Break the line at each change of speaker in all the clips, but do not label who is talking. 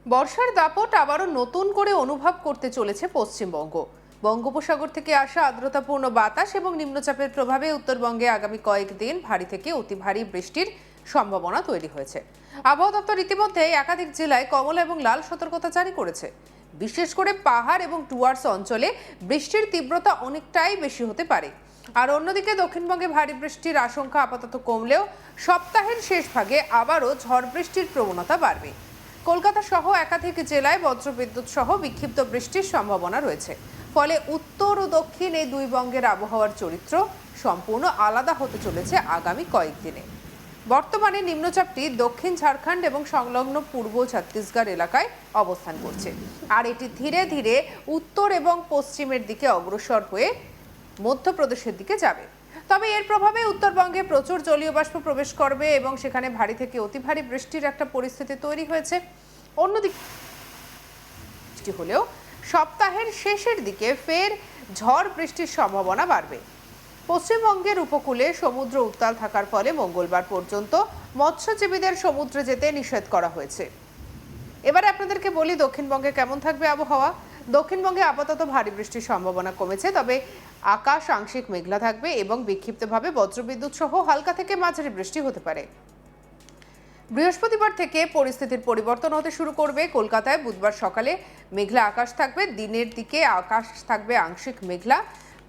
বর্ষার দাপট আবারও নতুন করে অনুভব করতে চলেছে পশ্চিমবঙ্গ। বঙ্গোপসাগর থেকে আসা আর্দ্রতাপূর্ণ বাতাস এবং নিম্নচাপের প্রভাবে উত্তরবঙ্গে আগামী কয়েকদিন ভারী থেকে অতি ভারী বৃষ্টির সম্ভাবনা তৈরি হয়েছে। আবহাওয়া দপ্তর ইতিমধ্যে একাধিক জেলায় কমলা এবং লাল সতর্কতা জারি করেছে। বিশেষ করে পাহাড় এবং টুয়ার্স অঞ্চলে বৃষ্টির তীব্রতা অনেকটাই বেশি হতে পারে। আর অন্যদিকে দক্ষিণবঙ্গে ভারী বৃষ্টির আশঙ্কা আপাতত কমলেও সপ্তাহের শেষ ভাগে আবারও ঝড় বৃষ্টির প্রবণতা বাড়বে। কলকাতা সহ একাধিক জেলায় বজ্রবিদ্যুৎ সহ বিক্ষিপ্ত বৃষ্টির সম্ভাবনা রয়েছে। ফলে উত্তর ও দক্ষিণ এই দুই বঙ্গের আবহাওয়ার চরিত্র সম্পূর্ণ আলাদা হতে চলেছে আগামী কয়েকদিনে। বর্তমানে নিম্নচাপটি দক্ষিণ ঝাড়খণ্ড এবং সংলগ্ন পূর্ব ছত্তিশগড় এলাকায় অবস্থান করছে। আর এটি ধীরে ধীরে উত্তর এবং পশ্চিমের দিকে অগ্রসর হয়ে মধ্যপ্রদেশের দিকে যাবে। তবে এর প্রভাবে উত্তরবঙ্গে প্রচুর জলীয় বাষ্প প্রবেশ করবে এবং সেখানে ভারী থেকে অতি ভারী বৃষ্টির একটা পরিস্থিতি তৈরি হয়েছে। অন্যদিকে বৃষ্টি হলেও সপ্তাহের শেষের দিকে ফের ঝড় বৃষ্টির সম্ভাবনা বাড়বে। পশ্চিমবঙ্গের উপকূলে সমুদ্র উত্তাল থাকার ফলে মঙ্গলবার পর্যন্ত মৎস্যজীবীদের সমুদ্রে যেতে নিষেধ করা হয়েছে। এবারে আপনাদেরকে বলি দক্ষিণবঙ্গে কেমন থাকবে আবহাওয়া। দক্ষিণবঙ্গে আপাতত ভারী বৃষ্টির সম্ভাবনা কমেছে, তবে আকাশ আংশিক মেঘলা থাকবে এবং বিক্ষিপ্তভাবে বজ্রবিদ্যুৎ সহ হালকা থেকে মাঝারি বৃষ্টি হতে পারে। বৃহস্পতিবার থেকে পরিস্থিতির পরিবর্তন হতে শুরু করবে। কলকাতায় বুধবার সকালে মেঘলা আকাশ থাকবে, দিনের দিকে আকাশ থাকবে আংশিক মেঘলা।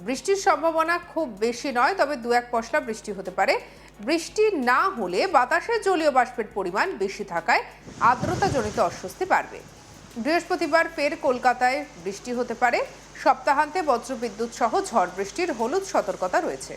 বৃষ্টির সম্ভাবনা খুব বেশি নয়, তবে দু এক পশলা বৃষ্টি হতে পারে। বৃষ্টি না হলে বাতাসে জলীয় বাষ্পের পরিমাণ বেশি থাকায় আর্দ্রতাজনিত অস্বস্তি বাড়বে। বৃহস্পতিবার ফের কলকাতায় বৃষ্টি হতে পারে। সপ্তাহান্তে বজ্রবিদ্যুৎ সহ ঝড় বৃষ্টির হলুদ সতর্কতা রয়েছে।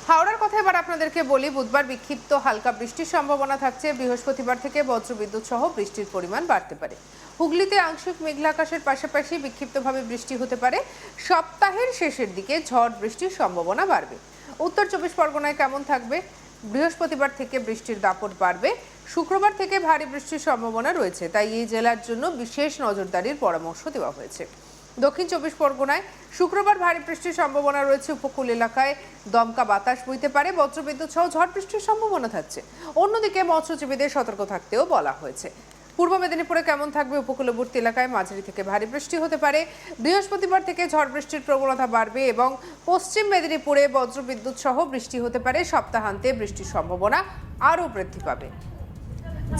হাওড়ার কথা এবার আপনাদেরকে বলি। বুধবার বিক্ষিপ্ত হালকা বৃষ্টির সম্ভাবনা থাকছে। বৃহস্পতিবার থেকে বজ্রবিদ্যুৎ সহ বৃষ্টির পরিমাণ বাড়তে পারে। হুগলিতে আংশিক মেঘলা আকাশের পাশাপাশি বিক্ষিপ্তভাবে বৃষ্টি হতে পারে। সপ্তাহের শেষের দিকে ঝড় বৃষ্টির সম্ভাবনা বাড়বে। উত্তর চব্বিশ পরগনায় কেমন থাকবে? বৃহস্পতিবার থেকে বৃষ্টির দাপট বাড়বে। শুক্রবার থেকে ভারী বৃষ্টির সম্ভাবনা রয়েছে, তাই এই জেলার জন্য বিশেষ নজরদারির পরামর্শ দেওয়া হয়েছে। দক্ষিণ চব্বিশ পরগনায় শুক্রবার ভারী বৃষ্টির সম্ভাবনা রয়েছে। উপকূল এলাকায় দমকা বাতাস বইতে পারে। বজ্রবিদ্যুৎ সহ ঝড় বৃষ্টির সম্ভাবনা থাকছে। অন্যদিকে মৎস্যজীবীদের সতর্ক থাকতেও বলা হয়েছে। পূর্ব মেদিনীপুরে কেমন থাকবে? উপকূলবর্তী এলাকায় মাঝারি থেকে ভারী বৃষ্টি হতে পারে। বৃহস্পতিবার থেকে ঝড় বৃষ্টির প্রবণতা বাড়বে এবং পশ্চিম মেদিনীপুরে বজ্রবিদ্যুৎ সহ বৃষ্টি হতে পারে। সপ্তাহান্তে বৃষ্টির সম্ভাবনা আরও বৃদ্ধি পাবে।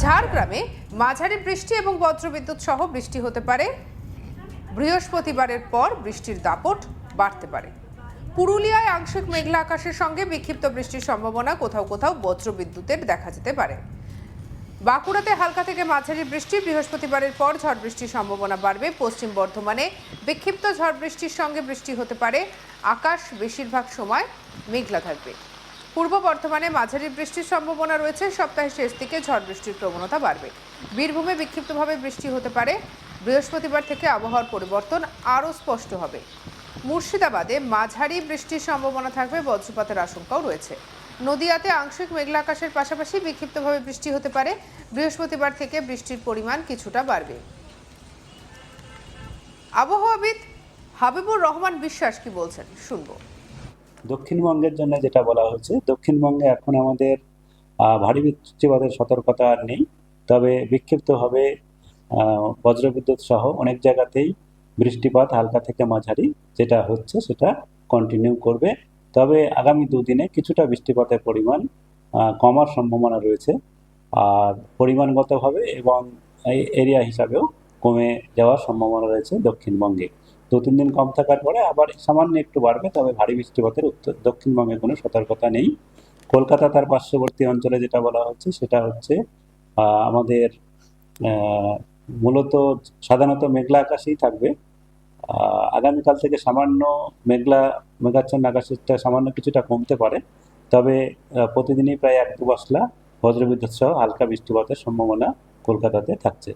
ঝাড়গ্রামে মাঝারি বৃষ্টি এবং বজ্রবিদ্যুৎ সহ বৃষ্টি হতে পারে। বৃহস্পতিবারের পর বৃষ্টির দাপট বাড়তে পারে। পুরুলিয়ায় আংশিক মেঘলা আকাশের সঙ্গে বিক্ষিপ্ত বৃষ্টির সম্ভাবনা, কোথাও কোথাও বজ্রবিদ্যুতের দেখা যেতে পারে। বাঁকুড়াতে হালকা থেকে মাঝারি বৃষ্টি। বৃহস্পতিবারের পর ঝড় বৃষ্টির সম্ভাবনা বাড়বে। পশ্চিম বর্ধমানে বিক্ষিপ্ত ঝড় বৃষ্টির সঙ্গে বৃষ্টি হতে পারে। আকাশ বেশিরভাগ সময় মেঘলা থাকবে। পূর্ব বর্ধমানে মাঝারি বৃষ্টির সম্ভাবনা রয়েছে। সপ্তাহের শেষ দিকে ঝড় বৃষ্টির প্রবণতা বাড়বে। বীরভূমে বিক্ষিপ্তভাবে বৃষ্টি হতে পারে। বৃহস্পতিবার থেকে আবহাওয়ার পরিবর্তন আরও স্পষ্ট হবে। মুর্শিদাবাদে মাঝারি বৃষ্টির সম্ভাবনা থাকবে, বজ্রপাতের আশঙ্কাও রয়েছে। নদিয়াতে আংশিক মেঘলা আকাশের পাশাপাশি বিক্ষিপ্তভাবে বৃষ্টি হতে পারে। বৃহস্পতিবার থেকে বৃষ্টির পরিমাণ কিছুটা বাড়বে। আবহাওয়াবিদ হাবিবুর রহমান বিশ্বাস কি বলছেন শুনবো।
দক্ষিণবঙ্গের জন্য যেটা বলা হয়েছে, দক্ষিণবঙ্গে এখন আমাদের ভারী বৃষ্টিপাতের সতর্কতা আর নেই, তবে বিক্ষিপ্তভাবে বজ্রবিদ্যুৎ সহ অনেক জায়গাতেই বৃষ্টিপাত হালকা থেকে মাঝারি যেটা হচ্ছে সেটা কন্টিনিউ করবে। তবে আগামী দুদিনে কিছুটা বৃষ্টিপাতের পরিমাণ কমার সম্ভাবনা রয়েছে, আর পরিমাণগতভাবে এবং এরিয়া হিসাবেও কমে যাওয়ার সম্ভাবনা রয়েছে দক্ষিণবঙ্গে। দু তিন দিন কম থাকার পরে আবার সামান্য একটু বাড়বে, তবে ভারী বৃষ্টিপাতের দক্ষিণবঙ্গে কোনো সতর্কতা নেই। কলকাতা তার পার্শ্ববর্তী অঞ্চলে যেটা বলা হচ্ছে সেটা হচ্ছে আমাদের মূলত সাধারণত মেঘলা আকাশেই থাকবে। আগামীকাল থেকে সামান্য মেঘাচ্ছন্ন আকাশটা সামান্য কিছুটা কমতে পারে, তবে প্রতিদিনই প্রায় এক দু পশলা বজ্রবিদ্যুৎ সহ হালকা বৃষ্টিপাতের সম্ভাবনা কলকাতাতে থাকছে।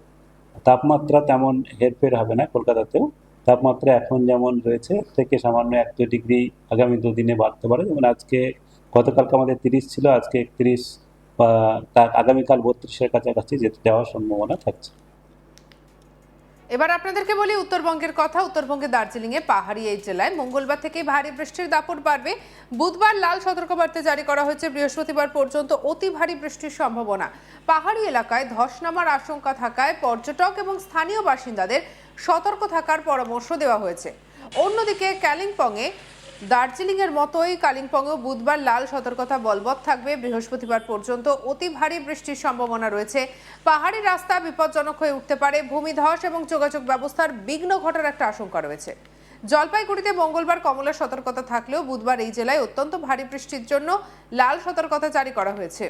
তাপমাত্রা তেমন হেরফের হবে না কলকাতাতেও। তাপমাত্রা এখন যেমন রয়েছে থেকে সামান্য 1-2 ডিগ্রি আগামী দুদিনে বাড়তে পারে। যেমন গতকালকে আমাদের 30 ছিল, আজকে 31 বা আগামীকাল 32-এর কাছাকাছি যেতে যাওয়ার সম্ভাবনা থাকছে।
এবার আপনাদেরকে বলি উত্তরবঙ্গের কথা। উত্তরবঙ্গের দার্জিলিংয়ে পাহাড়ি এই জেলায় মঙ্গলবার থেকেই ভারী বৃষ্টির দাপট বাড়বে। বুধবার লাল সতর্কবার্তা জারি করা হয়েছে। বৃহস্পতিবার পর্যন্ত অতি ভারী বৃষ্টির সম্ভাবনা। পাহাড়ি এলাকায় ধস নামার আশঙ্কা থাকায় পর্যটক এবং স্থানীয় বাসিন্দাদের সতর্ক থাকার পরামর্শ দেওয়া হয়েছে। অন্যদিকে কালিম্পংয়ে দার্জিলিংয়ের মতোই কালিম্পংয়েও বুধবার লাল সতর্কতা বলবৎ থাকবে। বৃহস্পতিবার পর্যন্ত অতি ভারী বৃষ্টির সম্ভাবনা রয়েছে। পাহাড়ি রাস্তা বিপজ্জনক হয়ে উঠতে পারে। ভূমিধস এবং যোগাযোগ ব্যবস্থার বিঘ্ন ঘটার একটা আশঙ্কা রয়েছে। জলপাইগুড়িতে মঙ্গলবার কমলা সতর্কতা থাকলেও বুধবার এই জেলায় অত্যন্ত ভারী বৃষ্টির জন্য লাল সতর্কতা জারি করা হয়েছে।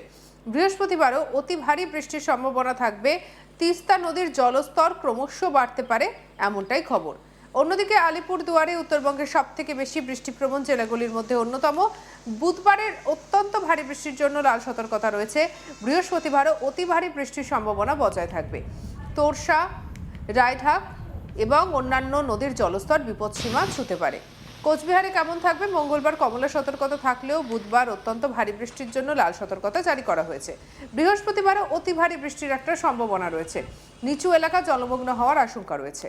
বৃহস্পতিবারও অতি ভারী বৃষ্টির সম্ভাবনা থাকবে। তিস্তা নদীর জলস্তর ক্রমশ বাড়তে পারে, এমনটাই খবর। অন্যদিকে আলিপুরদুয়ারে উত্তরবঙ্গের সবথেকে বেশি বৃষ্টিপ্রবণ জেলাগুলির মধ্যে অন্যতম। বুধবারের অত্যন্ত ভারী বৃষ্টির জন্য লাল সতর্কতা রয়েছে। বৃহস্পতিবারও অতি ভারী বৃষ্টির সম্ভাবনা বজায় থাকবে। তোরসা, রায়ঢাক এবং অন্যান্য নদীর জলস্তর বিপদসীমা ছুঁতে পারে। কোচবিহারে কেমন থাকবে? মঙ্গলবার কমলা সতর্কতা থাকলেও বুধবার অত্যন্ত ভারী বৃষ্টির জন্য লাল সতর্কতা জারি করা হয়েছে। বৃহস্পতিবারও অতি ভারী বৃষ্টির একটা সম্ভাবনা রয়েছে। নিচু এলাকা জলমগ্ন হওয়ার আশঙ্কা রয়েছে।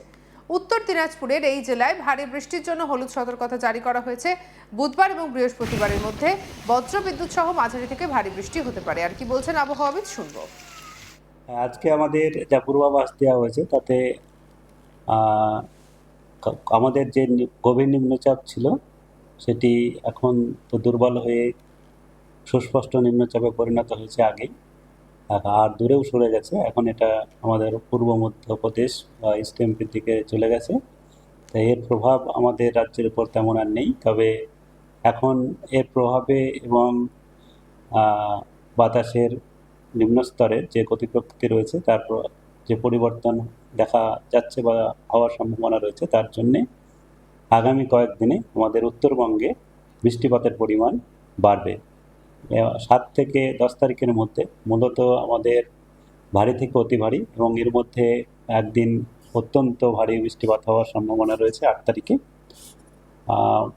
উত্তর দিনাজপুরের এই জেলায় ভারী বৃষ্টির জন্য হলুদ সতর্কতা জারি করা হয়েছে। বুধবার এবং বৃহস্পতিবারের মধ্যে বজ্রবিদ্যুৎ সহ মাঝারি থেকে ভারী বৃষ্টি হতে পারে। আর কি বলছেন আবহাওয়াবিদ, শুনবো।
আজকে আমাদের যা পূর্বাভাস দেওয়া হয়েছে তাতে আমাদের যে গভীর নিম্নচাপ ছিল সেটি এখন তো দুর্বল হয়ে সুস্পষ্ট নিম্নচাপে পরিণত হয়েছে আগেই, আর দূরেও সরে গেছে। এখন এটা আমাদের পূর্ব মধ্যপ্রদেশ বা ইস্ট এমপির দিকে চলে গেছে। তাই এর প্রভাব আমাদের রাজ্যের উপর তেমন আর নেই। তবে এখন এর প্রভাবে এবং বাতাসের নিম্নস্তরের যে গতি প্রকৃতি রয়েছে তার যে পরিবর্তন দেখা যাচ্ছে বা হওয়ার সম্ভাবনা রয়েছে, তার জন্যে আগামী কয়েকদিনে আমাদের উত্তরবঙ্গে বৃষ্টিপাতের পরিমাণ বাড়বে। 7 থেকে 10 তারিখের মধ্যে মূলত আমাদের ভারী থেকে অতি ভারী এবং এর মধ্যে একদিন অত্যন্ত ভারী বৃষ্টিপাত হওয়ার সম্ভাবনা রয়েছে 8 তারিখে।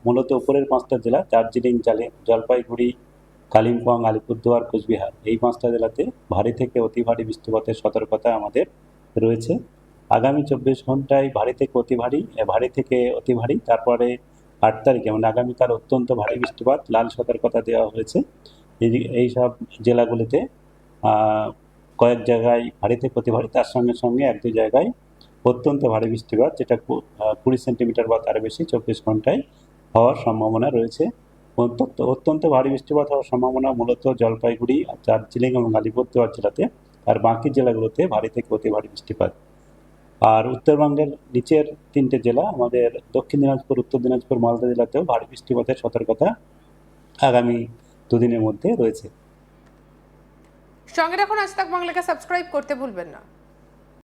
মূলত উপরের 5টা জেলা দার্জিলিং, জলপাইগুড়ি, কালিম্পং, আলিপুরদুয়ার, কোচবিহার, এই 5টা জেলাতে ভারী থেকে অতি ভারী বৃষ্টিপাতের সতর্কতা আমাদের রয়েছে। আগামী 24 ঘন্টায় ভারী থেকে অতি ভারী, তারপরে 8 তারিখে মানে আগামীকাল অত্যন্ত ভারী বৃষ্টিপাত লাল সতর্কতা দেওয়া হয়েছে। এই সব জেলাগুলিতে কয়েক জায়গায় ভারী থেকে অতি ভারী, তার সঙ্গে সঙ্গে 1-2 জায়গায় অত্যন্ত ভারী বৃষ্টিপাত, যেটা 20 সেন্টিমিটার বা তার বেশি 24 ঘন্টায় হওয়ার সম্ভাবনা রয়েছে। অত্যন্ত ভারী বৃষ্টিপাত হওয়ার সম্ভাবনা মূলত জলপাইগুড়ি, দার্জিলিং এবং আলিপুরদুয়ার জেলাতে, আর বাকি জেলাগুলোতে ভারী থেকে অতি ভারী বৃষ্টিপাত। আর উত্তরবঙ্গের নিচের 3টে জেলা আমাদের দক্ষিণ দিনাজপুর, উত্তর দিনাজপুর, মালদা জেলাতেও ভারী বৃষ্টিপাতের সতর্কতা আগামী 2 দিনের মধ্যে রয়েছে।
সঙ্গে রাখুন আজ তাক বাংলাকে, সাবস্ক্রাইব করতে ভুলবেন না।